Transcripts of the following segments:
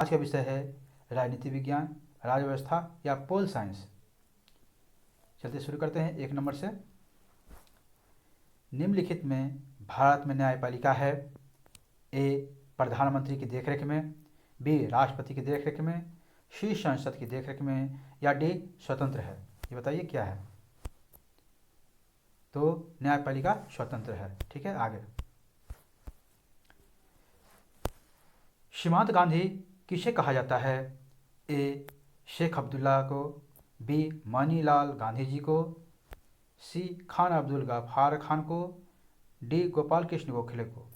आज का विषय है राजनीति विज्ञान, राज्य व्यवस्था या पोल साइंस। चलते शुरू करते हैं 1 नंबर से। निम्नलिखित में भारत में न्यायपालिका है? ए प्रधानमंत्री की देखरेख में, बी राष्ट्रपति की देखरेख में, सी संसद की देखरेख में, या डी स्वतंत्र है? ये बताइए क्या है। तो न्यायपालिका स्वतंत्र है। ठीक है, आगे। सीमांत गांधी किसे कहा जाता है? ए शेख अब्दुल्ला को, बी मनीलाल गांधी जी को, सी खान अब्दुल गफ्फार खान को, डी गोपाल कृष्ण गोखले को?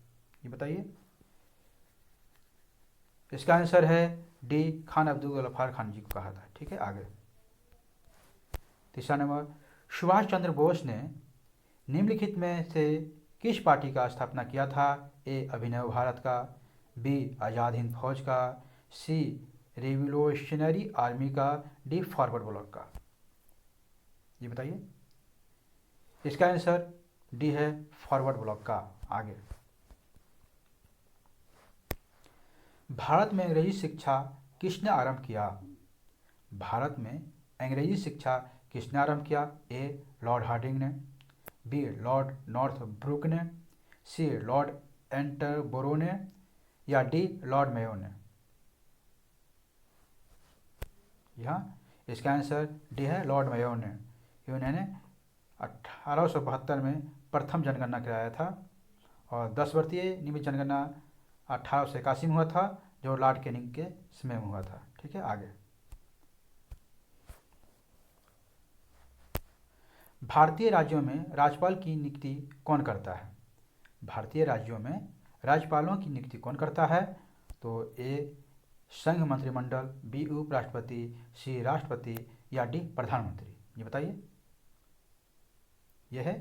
ये बताइए। इसका आंसर है डी खान अब्दुल गफ्फार खान जी को कहा था। ठीक है, आगे। तीसरा नंबर, सुभाष चंद्र बोस ने निम्नलिखित में से किस पार्टी का स्थापना किया था? ए अभिनव भारत का, बी आज़ाद हिंद फौज का, सी रिवोल्यूशनरी आर्मी का, डी फॉरवर्ड ब्लॉक का? ये बताइए। इसका आंसर डी है फॉरवर्ड ब्लॉक का। आगे। भारत में अंग्रेजी शिक्षा किसने आरंभ किया? भारत में अंग्रेजी शिक्षा किसने आरंभ किया? ए लॉर्ड हार्डिंग ने, बी लॉर्ड नॉर्थब्रुक ने, सी लॉर्ड एंटरबरो ने, या डी लॉर्ड मेयो ने? यहाँ इसका आंसर डी है लॉर्ड मेयो ने। इन्होंने 1872 में प्रथम जनगणना कराया था और 10 वर्षीय नियमित जनगणना 1881 में हुआ था, जो लॉर्ड कैनिंग के समय में हुआ था। ठीक है, आगे। भारतीय राज्यों में राज्यपाल की नियुक्ति कौन करता है? भारतीय राज्यों में राज्यपालों की नियुक्ति कौन करता है? तो ए संघ मंत्रिमंडल, बी उपराष्ट्रपति, सी राष्ट्रपति, या डी प्रधानमंत्री? ये बताइए। यह है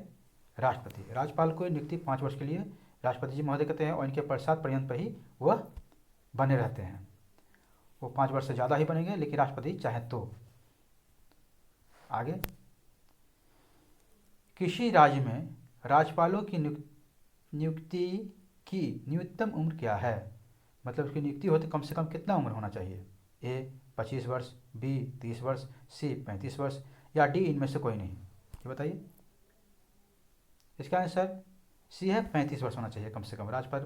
राष्ट्रपति। राज्यपाल को नियुक्ति 5 वर्ष के लिए राष्ट्रपति जी महोदय करते हैं और इनके पश्चात पर्यंत पर ही वह बने रहते हैं। वो 5 वर्ष से ज़्यादा ही बनेंगे, लेकिन राष्ट्रपति चाहे तो। आगे। किसी राज्य में राज्यपालों की नियुक्ति की न्यूनतम उम्र क्या है? मतलब उसकी नियुक्ति होती कम से कम कितना उम्र होना चाहिए? ए 25 वर्ष, बी 30 वर्ष, सी 35 वर्ष, या डी इनमें से कोई नहीं? ये बताइए। इसका आंसर सी है 35 वर्ष होना चाहिए कम से कम। राज्यपाल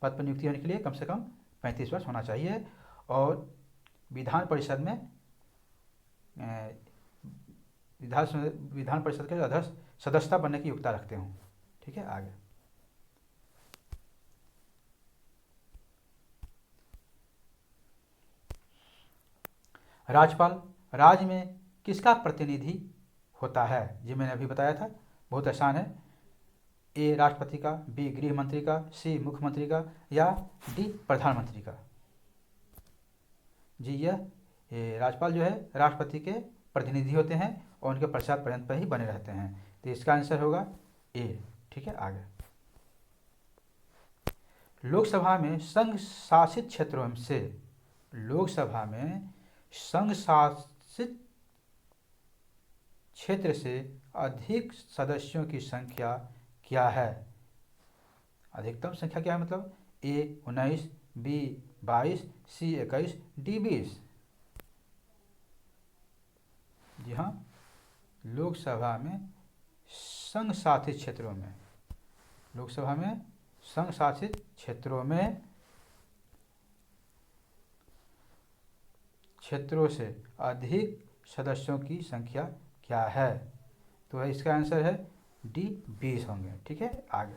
पद पर नियुक्ति होने के लिए कम से कम 35 वर्ष होना चाहिए। और विधान परिषद में विधान परिषद के अध्यक्ष सदस्यता बनने की योग्यता रखते हों। ठीक है, आगे। राज्यपाल राज्य में किसका प्रतिनिधि होता है? जी मैंने अभी बताया था, बहुत आसान है। ए राष्ट्रपति का, बी गृह मंत्री का, सी मुख्यमंत्री का, या डी प्रधानमंत्री का? जी यह राज्यपाल जो है राष्ट्रपति के प्रतिनिधि होते हैं और उनके पश्चात पर्यंत पर ही बने रहते हैं। तो इसका आंसर होगा ए। ठीक है, आगे। लोकसभा में संघ शासित क्षेत्रों से लोकसभा में संघ शासित क्षेत्र से अधिक सदस्यों की संख्या क्या है? अधिकतम संख्या क्या है? मतलब ए 19, बी 22, सी 21, डी 20? जी हाँ, लोकसभा में संघ शासित क्षेत्रों में लोकसभा में संघ शासित क्षेत्रों से अधिक सदस्यों की संख्या क्या है? तो इसका आंसर है डी 20 होंगे। ठीक है, आगे।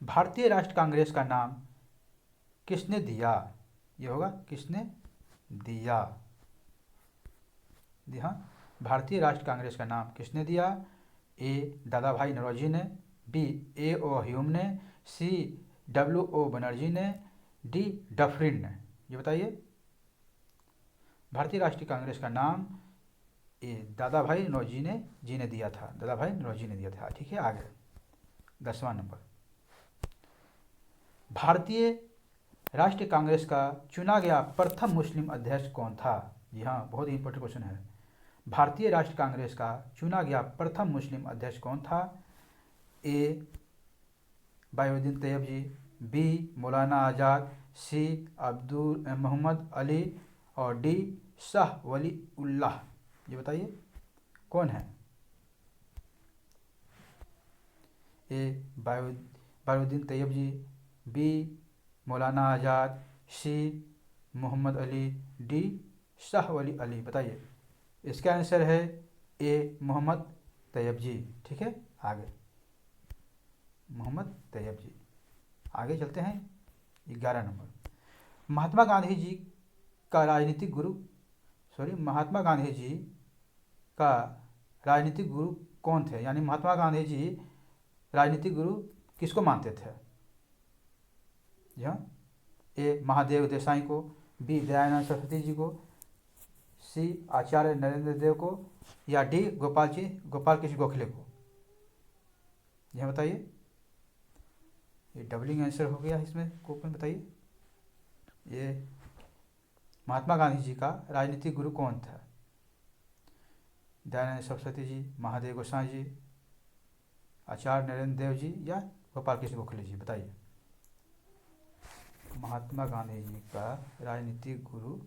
भारतीय राष्ट्र कांग्रेस का नाम किसने दिया? ये होगा किसने दिया? जी हाँ, भारतीय राष्ट्र कांग्रेस का नाम किसने दिया? ए दादा भाई नौरोजी ने, बी ए ओ ह्यूम ने, सी डब्ल्यू ओ बनर्जी ने, डी डफरिन ने? ये बताइए। भारतीय राष्ट्रीय कांग्रेस का नाम ए दादा भाई नौरोजी ने दिया था। दादा भाई नौरोजी ने दिया था। ठीक है, आगे। 10वां नंबर, भारतीय राष्ट्रीय कांग्रेस का चुना गया प्रथम मुस्लिम अध्यक्ष कौन था? जी हाँ, बहुत ही इंपॉर्टेंट क्वेश्चन है। भारतीय राष्ट्रीय कांग्रेस का चुना गया प्रथम मुस्लिम अध्यक्ष कौन था? ए बायुद्दीन तैयब जी, बी मौलाना आज़ाद, सी अब्दुल मोहम्मद अली और डी शाह वली उल्लाह। ये बताइए कौन है? ए बारूद्दीन तैयबजी, बी मौलाना आज़ाद, सी मोहम्मद अली, डी शाह वली अली। बताइए। इसका आंसर है ए मोहम्मद तैयबजी। ठीक है, आगे मोहम्मद तैयबजी। आगे चलते हैं 11 नंबर। महात्मा गांधी जी का राजनीतिक गुरु महात्मा गांधी जी का राजनीतिक गुरु कौन थे? यानी महात्मा गांधी जी राजनीतिक गुरु किसको मानते थे? यहाँ ए महादेव देसाई को, बी दयानंद सरस्वती जी को, सी आचार्य नरेंद्र देव को या डी गोपाल कृष्ण गोखले को। यह बताइए। ये डबलिंग आंसर हो गया इसमें कोपन। बताइए ये महात्मा गांधी जी का राजनीतिक गुरु कौन था? दयानंद सरस्वती जी, महादेव गोसाई जी, आचार्य नरेंद्र देव जी या गोपाल कृष्ण गोखले जी। बताइए। महात्मा गांधी जी का राजनीतिक गुरु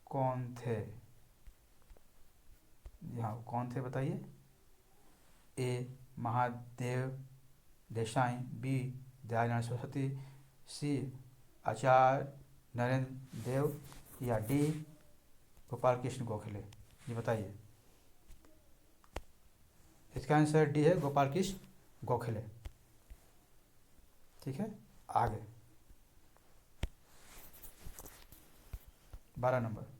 कौन थे? यहाँ कौन थे बताइए। ए महादेव देसाई, बी दयानंद सरस्वती, सी आचार्य नरेंद्र देव या डी गोपाल कृष्ण गोखले। ये बताइए। इसका आंसर डी है, गोपाल कृष्ण गोखले। ठीक है, आगे 12 नंबर।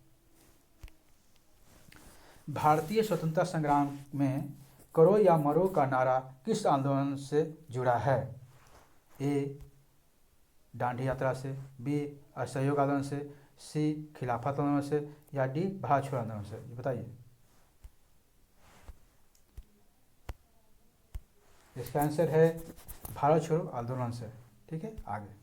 भारतीय स्वतंत्रता संग्राम में करो या मरो का नारा किस आंदोलन से जुड़ा है? ए दांडी यात्रा से, बी असहयोग आंदोलन से, सी खिलाफत आंदोलन से या डी भारत छोड़ो आंदोलन से। ये बताइए। इसका आंसर है भारत छोड़ो आंदोलन से। ठीक है, आगे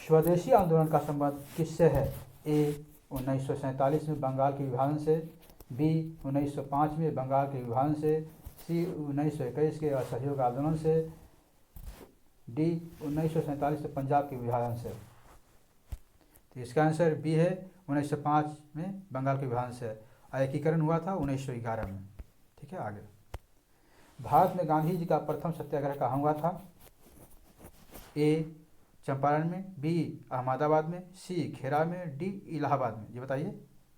स्वदेशी आंदोलन का संबंध किससे है? ए 1947 में बंगाल के विभाजन से, बी 1905 में बंगाल के विभाजन से, सी 1921 के असहयोग आंदोलन से, डी 1947 से पंजाब के विभाजन से। तो इसका आंसर बी है, 1905 में बंगाल के विभाजन से। एकीकरण हुआ था 1911 में। ठीक है, आगे भारत में गांधी जी का प्रथम सत्याग्रह कहाँ हुआ था? ए चंपारण में, बी अहमदाबाद में, सी खेरा में, डी इलाहाबाद में। ये बताइए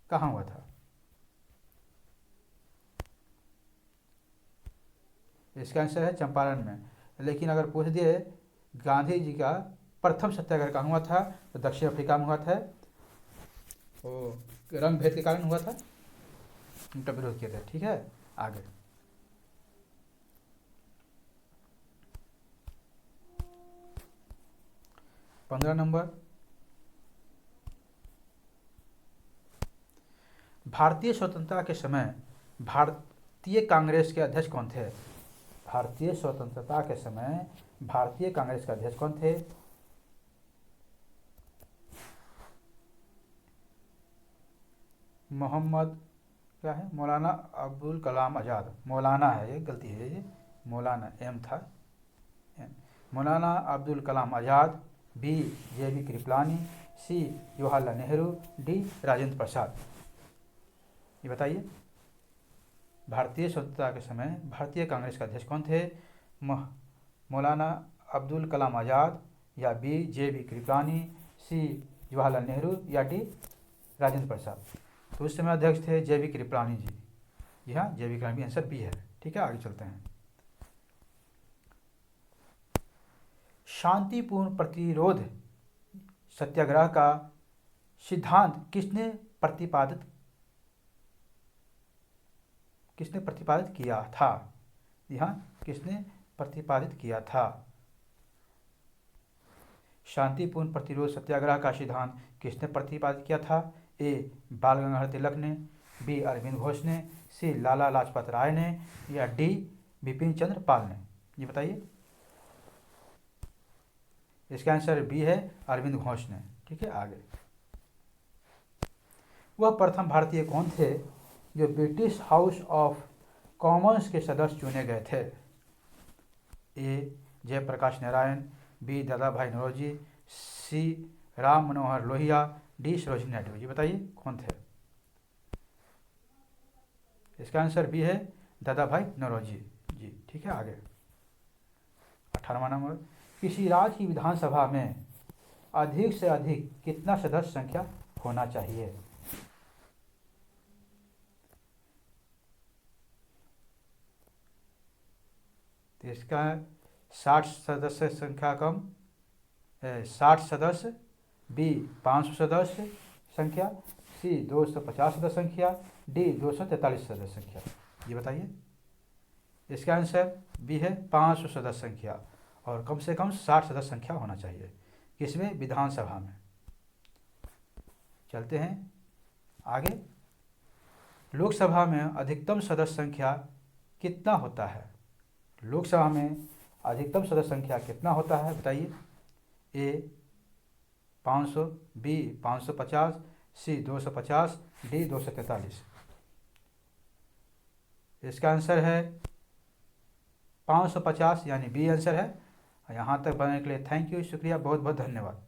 कहाँ हुआ था? इसका आंसर है चंपारण में। लेकिन अगर पूछ दिए गांधी जी का प्रथम सत्याग्रह कहाँ हुआ था, तो दक्षिण अफ्रीका में हुआ था। वो रंग भेद के कारण हुआ था, उनका विरोध किया था। ठीक है, आगे 15 नंबर। भारतीय स्वतंत्रता के समय भारतीय कांग्रेस के अध्यक्ष कौन थे? भारतीय स्वतंत्रता के समय भारतीय कांग्रेस के अध्यक्ष कौन थे? मोहम्मद क्या है? मौलाना अब्दुल कलाम आज़ाद। मौलाना है, ये गलती है, ये मौलाना एम था। मौलाना अब्दुल कलाम आज़ाद, बी JB कृपलानी, सी जवाहरलाल नेहरू, डी राजेंद्र प्रसाद। ये बताइए। भारतीय स्वतंत्रता के समय भारतीय कांग्रेस के अध्यक्ष कौन थे? मौलाना अब्दुल कलाम आज़ाद या बी JB कृपलानी, सी जवाहरलाल नेहरू या डी राजेंद्र प्रसाद। तो उस समय अध्यक्ष थे JB कृपलानी जी। जी हाँ, JB कृपलानी। आंसर बी है। ठीक है, आगे चलते हैं। शांतिपूर्ण प्रतिरोध सत्याग्रह का सिद्धांत किसने प्रतिपादित किया था? यहाँ किसने प्रतिपादित किया था? शांतिपूर्ण प्रतिरोध सत्याग्रह का सिद्धांत किसने प्रतिपादित किया था? ए बाल गंगाधर तिलक ने, बी अरविंद घोष ने, सी लाला लाजपत राय ने या डी बिपिन चंद्र पाल ने। ये बताइए। इसका आंसर बी है, अरविंद घोष ने। ठीक है, आगे वह प्रथम भारतीय कौन थे जो ब्रिटिश हाउस ऑफ कॉमन्स के सदस्य चुने गए थे? ए जयप्रकाश नारायण, बी दादा भाई नौरोजी, सी राम मनोहर लोहिया, डी सरोजिनी नायडू। जी बताइए कौन थे? इसका आंसर बी है दादा भाई नौरोजी जी। ठीक है, आगे 18वां नंबर, किसी राज्य की विधानसभा में अधिक से अधिक कितना सदस्य संख्या होना चाहिए? तो इसका 60 सदस्य संख्या कम, 60 सदस्य, बी 500 सदस्य संख्या, सी 250 सदस्य संख्या, डी 243 सदस्य संख्या। ये बताइए। इसका आंसर बी है 500 सदस्य संख्या, और कम से कम 60 सदस्य संख्या होना चाहिए। किसमें? विधानसभा में। चलते हैं आगे। लोकसभा में अधिकतम सदस्य संख्या कितना होता है? लोकसभा में अधिकतम सदस्य संख्या कितना होता है बताइए। ए 500, बी 550, सी 250, डी 243। इसका आंसर है 550, यानी बी आंसर है। यहाँ तक बनने के लिए थैंक यू, शुक्रिया, बहुत बहुत धन्यवाद।